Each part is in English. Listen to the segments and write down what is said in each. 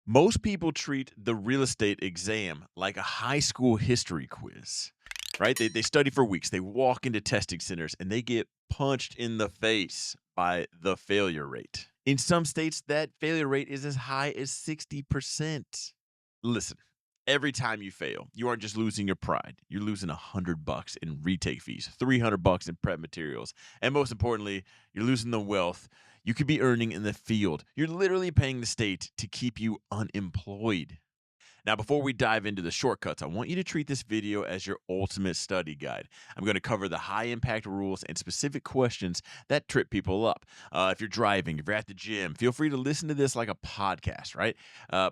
Most people treat the real estate exam like a high school history quiz, right? They study for weeks, they walk into testing centers, and they get punched in the face by the failure rate. In some states, that failure rate is as high as 60%. Listen, every time you fail, you aren't just losing your pride. You're losing $100 in retake fees, $300 in prep materials, and most importantly, you're losing the wealth you could be earning in the field. You're literally paying the state to keep you unemployed. Now, before we dive into the shortcuts, I want you to treat this video as your ultimate study guide. I'm going to cover the high impact rules and specific questions that trip people up. If you're driving, if you're at the gym, feel free to listen to this like a podcast, right?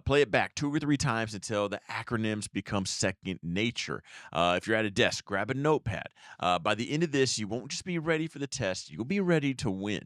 Play it back 2 or 3 times until the acronyms become second nature. If you're at a desk, grab a notepad. By the end of this, you won't just be ready for the test, you'll be ready to win.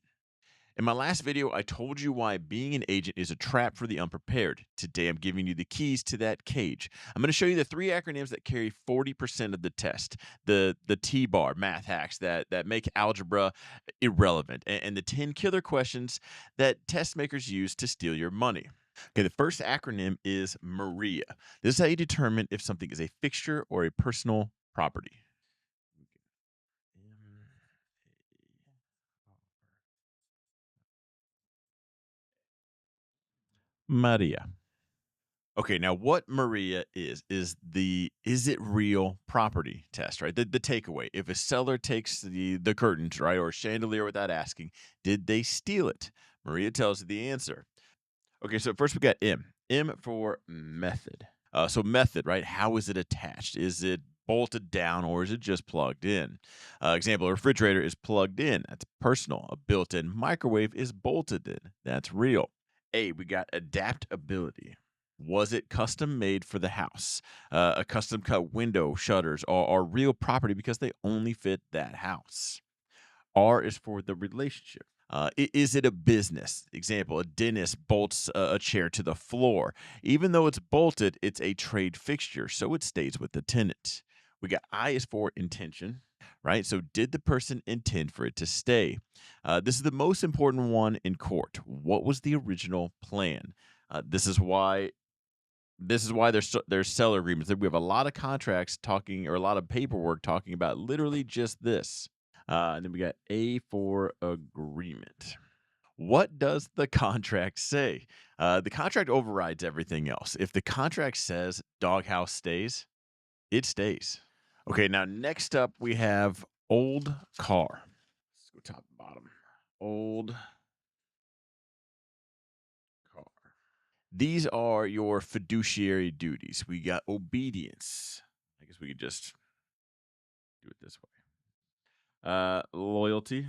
In my last video, I told you why being an agent is a trap for the unprepared. Today, I'm giving you the keys to that cage. I'm going to show you the 3 acronyms that carry 40% of the test, the T-bar math hacks that make algebra irrelevant, and the 10 killer questions that test makers use to steal your money. Okay, the first acronym is Maria. This is how you determine if something is a fixture or a personal property. Maria. Okay, now what Maria is the is it real property test, right? The takeaway. If a seller takes the curtains, right, or chandelier without asking, did they steal it? Maria tells you the answer. Okay, so first we got M. M for method. So method, right? How is it attached? Is it bolted down or is it just plugged in? Example: a refrigerator is plugged in. That's personal. A built-in microwave is bolted in. That's real. A, we got adaptability. Was it custom made for the house? A custom cut window shutters are real property because they only fit that house. R is for the relationship. Is it a business? Example: a dentist bolts a chair to the floor. Even though it's bolted, it's a trade fixture, so it stays with the tenant. We got I is for intention, right? So, did the person intend for it to stay? This is the most important one in court. What was the original plan? This is why there's seller agreements. We have a lot of contracts talking, or a lot of paperwork talking about literally just this. And then we got A for agreement. What does the contract say? The contract overrides everything else. If the contract says doghouse stays, it stays. Okay, now next up we have old car. Let's go top to bottom. Old car. These are your fiduciary duties. We got obedience. I guess we could just do it this way. Loyalty,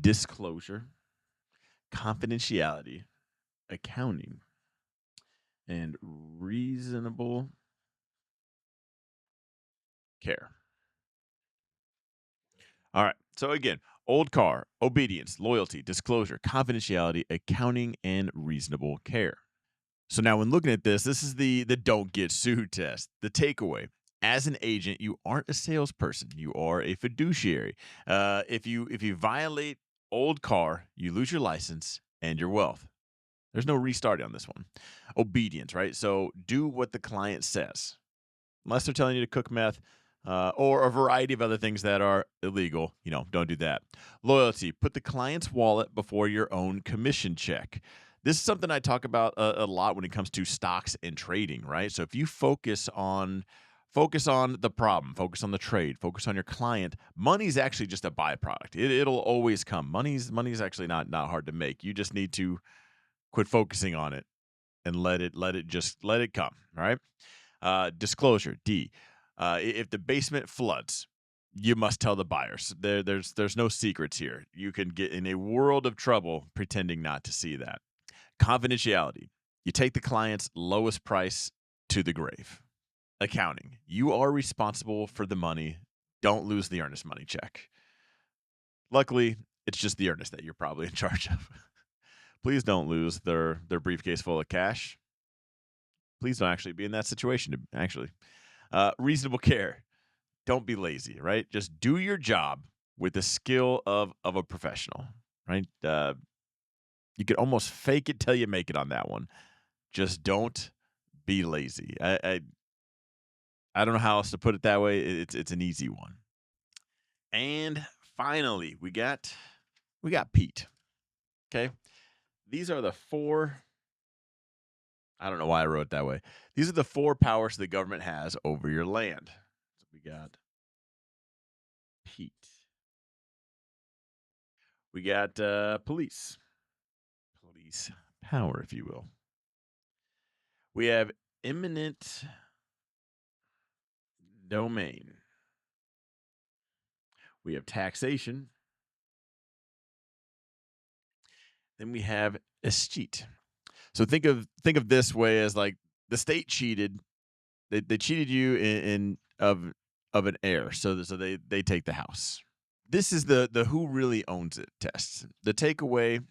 disclosure, confidentiality, accounting, and reasonable care. All right. So again, old car, obedience, loyalty, disclosure, confidentiality, accounting, and reasonable care. So now when looking at this is the don't get sued test. The takeaway: as an agent, you aren't a salesperson. You are a fiduciary. If you violate old car, you lose your license and your wealth. There's no restarting on this one. Obedience, right? So do what the client says, unless they're telling you to cook meth, or a variety of other things that are illegal. Don't do that. Loyalty: put the client's wallet before your own commission check. This is something I talk about a lot when it comes to stocks and trading, right? So if you focus on the problem, focus on the trade, focus on your client. Money's actually just a byproduct. It'll always come. Money's actually not hard to make. You just need to quit focusing on it and let it come. All right. Disclosure, D. If the basement floods, you must tell the buyers. There's no secrets here. You can get in a world of trouble pretending not to see that. Confidentiality: you take the client's lowest price to the grave. Accounting: you are responsible for the money. Don't lose the earnest money check. Luckily, it's just the earnest that you're probably in charge of. Please don't lose their briefcase full of cash. Please don't actually be in that situation. Actually, reasonable care: don't be lazy, right? Just do your job with the skill of a professional, right? You could almost fake it till you make it on that one. Just don't be lazy. I don't know how else to put it that way. It's an easy one. And finally, we got Pete. Okay. These are the four. I don't know why I wrote it that way. These are the four powers the government has over your land. So we got Pete. We got police. Police power, if you will. We have eminent domain. We have taxation. Then we have escheat. So think of this way as like the state cheated. They cheated you in of an heir. So they take the house. This is the who really owns it test. The takeaway,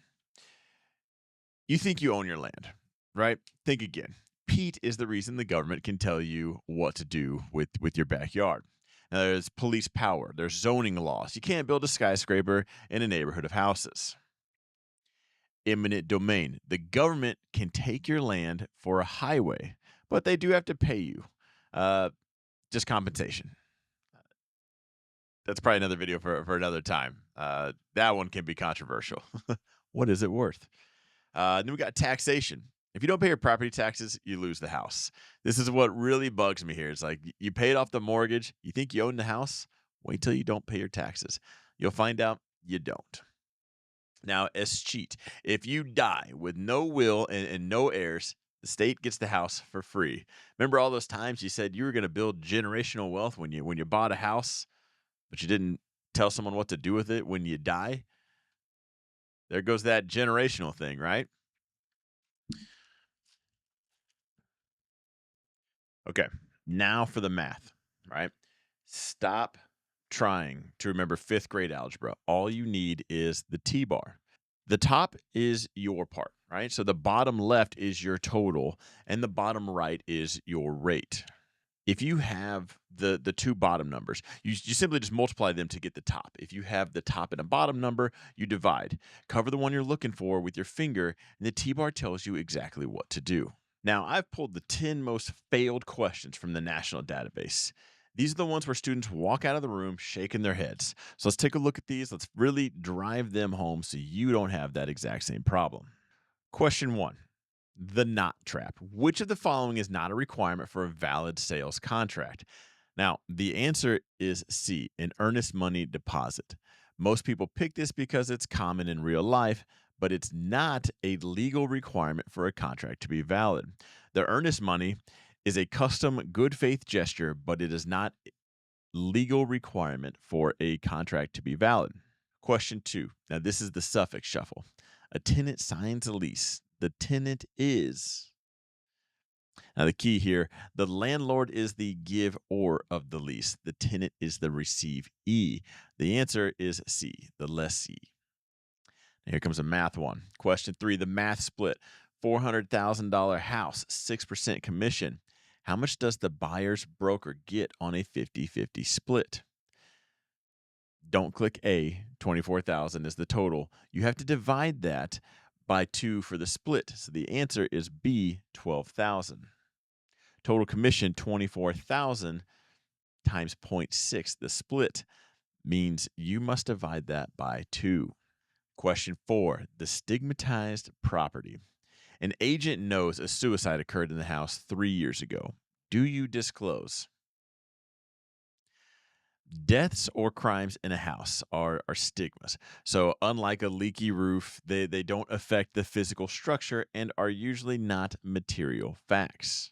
you think you own your land, right? Think again. Pete is the reason the government can tell you what to do with your backyard. Now, there's police power, there's zoning laws. You can't build a skyscraper in a neighborhood of houses. Eminent domain. The government can take your land for a highway, but they do have to pay you uh, just compensation. That's probably another video for another time. That one can be controversial. What is it worth? Then we got taxation. If you don't pay your property taxes, you lose the house. This is what really bugs me here. It's like you paid off the mortgage. You think you own the house? Wait till you don't pay your taxes. You'll find out you don't. Now, escheat. If you die with no will and no heirs, the state gets the house for free. Remember all those times you said you were going to build generational wealth when you bought a house, but you didn't tell someone what to do with it when you die? There goes that generational thing, right? Okay, now for the math, right? Stop trying to remember fifth grade algebra. All you need is the T bar. The top is your part, right? So the bottom left is your total, and the bottom right is your rate. If you have the two bottom numbers, you simply just multiply them to get the top. If you have the top and a bottom number, you divide. Cover the one you're looking for with your finger, and the T bar tells you exactly what to do. Now, I've pulled the 10 most failed questions from the national database. These are the ones where students walk out of the room shaking their heads. So let's take a look at these. Let's really drive them home so you don't have that exact same problem. Question 1. The not trap. Which of the following is not a requirement for a valid sales contract? Now, the answer is C, an earnest money deposit. Most people pick this because it's common in real life, but it's not a legal requirement for a contract to be valid. The earnest money is a custom good faith gesture, but it is not a legal requirement for a contract to be valid. Question 2. Now, this is the suffix shuffle. A tenant signs a lease. The tenant is. Now, the key here, the landlord is the give or of the lease. The tenant is the receivee. The answer is C, the lessee. Here comes a math one. Question 3, the math split. $400,000 house, 6% commission. How much does the buyer's broker get on a 50-50 split? Don't click A. 24,000 is the total. You have to divide that by 2 for the split. So the answer is B, 12,000. Total commission 24,000 times 0.6. The split means you must divide that by 2. Question 4, the stigmatized property. An agent knows a suicide occurred in the house 3 years ago. Do you disclose? Deaths or crimes in a house are stigmas. So, unlike a leaky roof, they don't affect the physical structure and are usually not material facts.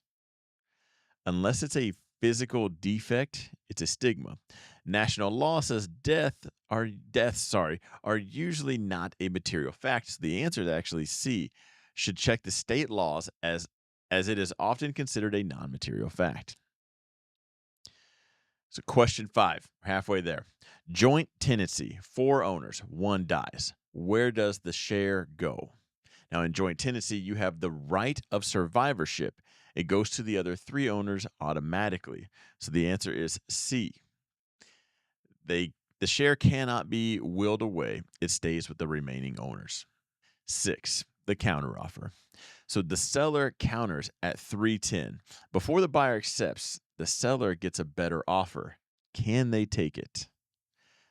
Unless it's a physical defect, it's a stigma. National law says deaths are usually not a material fact. So the answer is actually C. Should check the state laws as it is often considered a non-material fact. So question 5, halfway there. Joint tenancy, 4 owners, 1 dies. Where does the share go? Now, in joint tenancy, you have the right of survivorship. It goes to the other 3 owners automatically. So the answer is C. The share cannot be willed away. It stays with the remaining owners. 6, the counteroffer. So the seller counters at 310. Before the buyer accepts, the seller gets a better offer. Can they take it?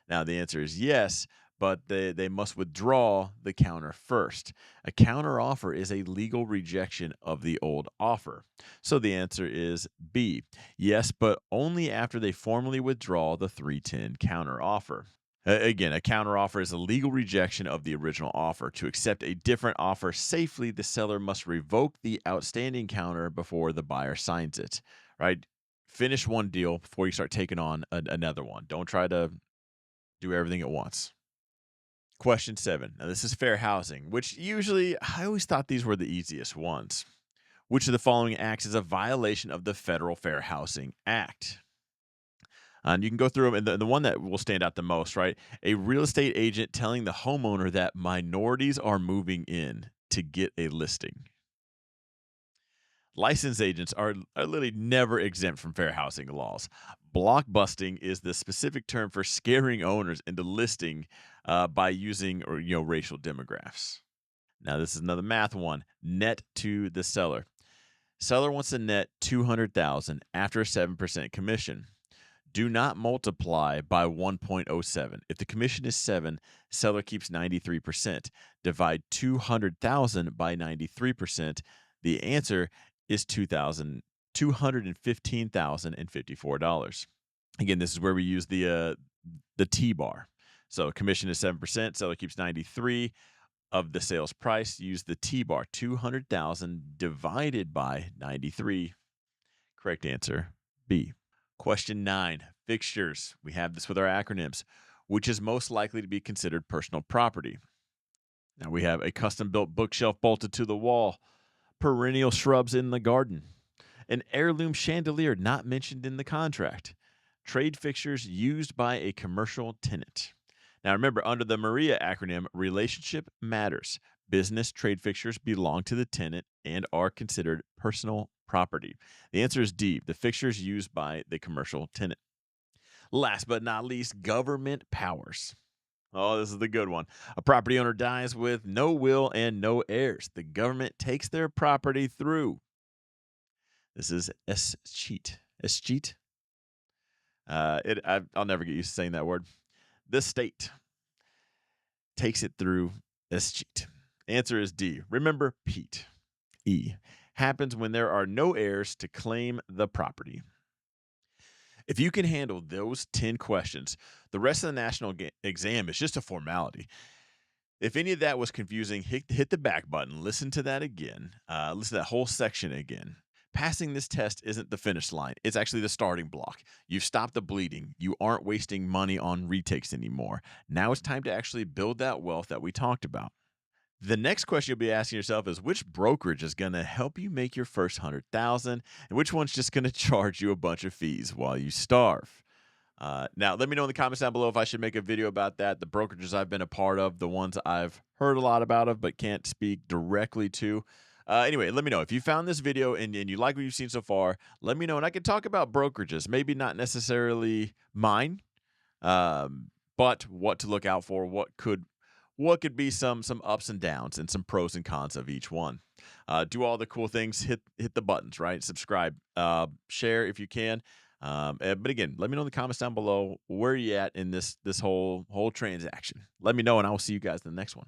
Now, the answer is yes, but they must withdraw the counter first. A counter offer is a legal rejection of the old offer. So the answer is B. Yes, but only after they formally withdraw the 310 counter offer. Again, a counteroffer is a legal rejection of the original offer. To accept a different offer safely, the seller must revoke the outstanding counter before the buyer signs it. Right? Finish one deal before you start taking on another one. Don't try to do everything at once. Question 7. Now, this is fair housing, which usually I always thought these were the easiest ones. Which of the following acts is a violation of the Federal Fair Housing Act? And you can go through them, and the one that will stand out the most, right? A real estate agent telling the homeowner that minorities are moving in to get a listing. Licensed agents are literally never exempt from fair housing laws. Blockbusting is the specific term for scaring owners into listing by using or racial demographs. Now this is another math one. Net to the seller. Seller wants to net 200,000 after a 7% commission. Do not multiply by 1.07. If the commission is 7, seller keeps 93%. Divide 200,000 by 93%. The answer is $215,054. Again, this is where we use the T bar. So commission is 7%, seller keeps 93 of the sales price. Use the T bar, 200,000 divided by 93. Correct answer B. Question 9, fixtures. We have this with our acronyms. Which is most likely to be considered personal property? Now we have a custom built bookshelf bolted to the wall, perennial shrubs in the garden, an heirloom chandelier not mentioned in the contract, trade fixtures used by a commercial tenant. Now remember, under the MARIA acronym, relationship matters. Business trade fixtures belong to the tenant and are considered personal property. The answer is D, the fixtures used by the commercial tenant. Last but not least, government powers. Oh, this is the good one. A property owner dies with no will and no heirs. The government takes their property through. This is escheat. Escheat. I'll never get used to saying that word. The state takes it through escheat. Answer is D. Remember Pete. E. Happens when there are no heirs to claim the property. If you can handle those 10 questions, the rest of the national exam is just a formality. If any of that was confusing, hit the back button, listen to that again, listen to that whole section again. Passing this test isn't the finish line. It's actually the starting block. You've stopped the bleeding. You aren't wasting money on retakes anymore. Now it's time to actually build that wealth that we talked about. The next question you'll be asking yourself is which brokerage is going to help you make your first 100,000 and which one's just going to charge you a bunch of fees while you starve? Now, let me know in the comments down below if I should make a video about that. The brokerages I've been a part of, the ones I've heard a lot about of but can't speak directly to. Anyway, let me know if you found this video and you like what you've seen so far. Let me know, and I can talk about brokerages, maybe not necessarily mine, but what to look out for, what could be some ups and downs and some pros and cons of each one. Do all the cool things, hit the buttons, right? Subscribe, share if you can. But again, let me know in the comments down below where you at in this whole transaction. Let me know, and I will see you guys in the next one.